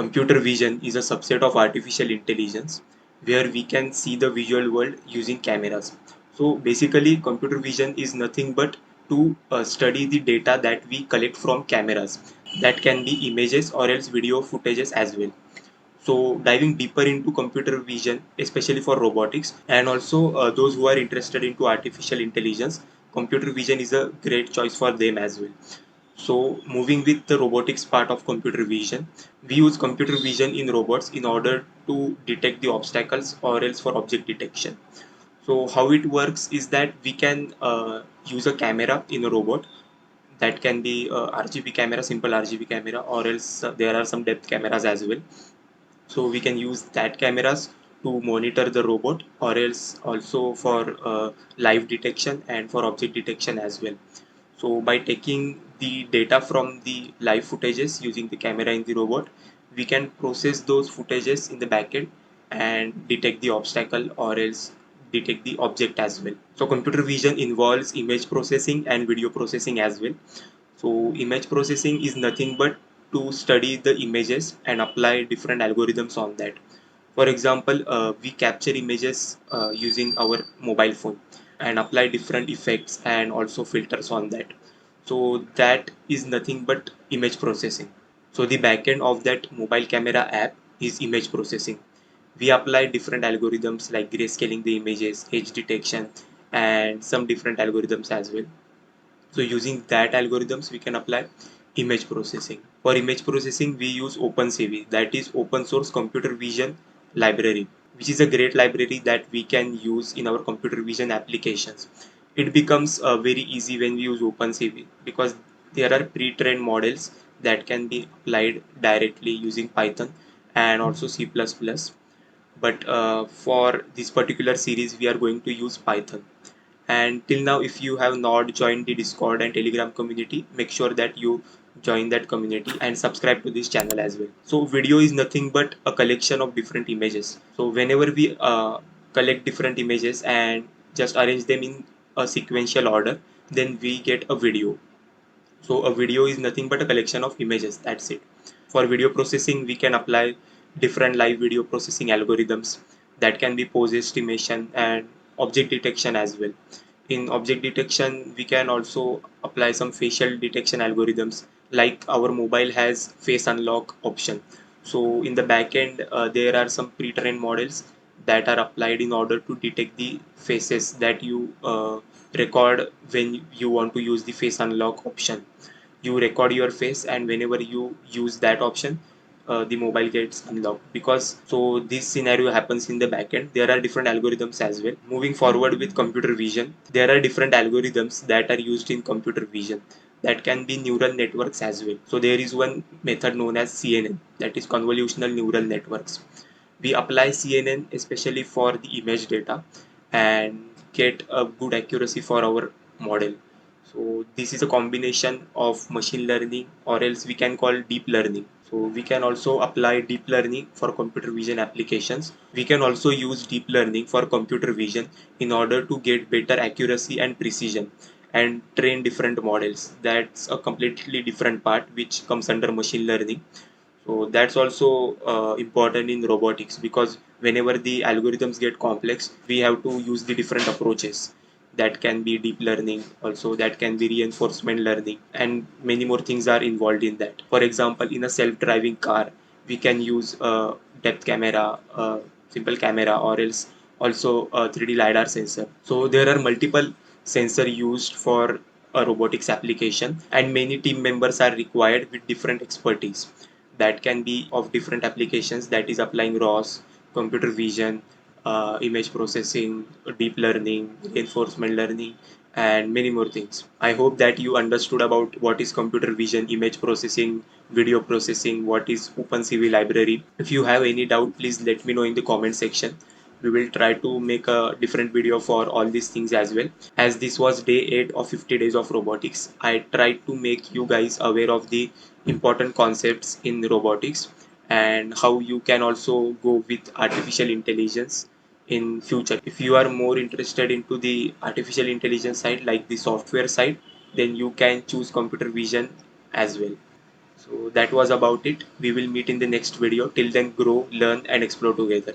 Computer vision is a subset of artificial intelligence where we can see the visual world using cameras. So basically, computer vision is nothing but to study the data that we collect from cameras. That can be images or else video footages as well. So diving deeper into computer vision, especially for robotics, and also those who are interested into artificial intelligence, computer vision is a great choice for them as well. So moving with the robotics part of computer vision, we use computer vision in robots in order to detect the obstacles or else for object detection. So how it works is that we can use a camera in a robot. That can be RGB camera, simple RGB camera, or else there are some depth cameras as well. So we can use that cameras to monitor the robot, or else also for live detection and for object detection as well. So by taking the data from the live footages using the camera in the robot, we can process those footages in the backend and detect the obstacle or else detect the object as well. So computer vision involves image processing and video processing as well. So image processing is nothing but to study the images and apply different algorithms on that. For example, we capture images using our mobile phone and apply different effects and also filters on that. So that is nothing but image processing. So the backend of that mobile camera app is image processing. We apply different algorithms like grayscaling the images, edge detection, and some different algorithms as well. So using that algorithms, we can apply image processing. For image processing, we use OpenCV, that is open source computer vision library, which is a great library that we can use in our computer vision applications. It becomes very easy when we use OpenCV because there are pre-trained models that can be applied directly using Python and also C++. But for this particular series, we are going to use Python. And till now, if you have not joined the Discord and Telegram community, make sure that you join that community and subscribe to this channel as well. So video is nothing but a collection of different images. So whenever we collect different images and just arrange them in a sequential order, then we get a video. So a video is nothing but a collection of images. That's it. For video processing, we can apply different live video processing algorithms that can be pose estimation and object detection as well. In object detection, we can also apply some facial detection algorithms like our mobile has face unlock option. So in the backend, there are some pre-trained models that are applied in order to detect the faces that you record when you want to use the face unlock option. You record your face, and whenever you use that option, the mobile gets unlocked. Because so this scenario happens in the backend, there are different algorithms as well. Moving forward with computer vision, there are different algorithms that are used in computer vision that can be neural networks as well. So there is one method known as CNN, that is convolutional neural networks. We apply CNN especially for the image data and get a good accuracy for our model. So this is a combination of machine learning, or else we can call deep learning. So we can also apply deep learning for computer vision applications. We can also use deep learning for computer vision in order to get better accuracy and precision and train different models. That's a completely different part which comes under machine learning. So that's also important in robotics because whenever the algorithms get complex, we have to use the different approaches. That can be deep learning, also that can be reinforcement learning, and many more things are involved in that. For example, in a self-driving car, we can use a depth camera, a simple camera, or else also a 3D lidar sensor. So there are multiple sensor used for a robotics application, and many team members are required with different expertise that can be of different applications, that is applying ROS, computer vision, image processing, deep learning, reinforcement learning, and many more things. I hope that you understood about what is computer vision, image processing, video processing, what is OpenCV library. If you have any doubt, please let me know in the comment section. We will try to make a different video for all these things as well. As this was day 8 of 50 days of robotics, I tried to make you guys aware of the important concepts in robotics and how you can also go with artificial intelligence in future. If you are more interested into the artificial intelligence side, like the software side, then you can choose computer vision as well. So that was about it. We will meet in the next video. Till then, grow, learn, and explore together.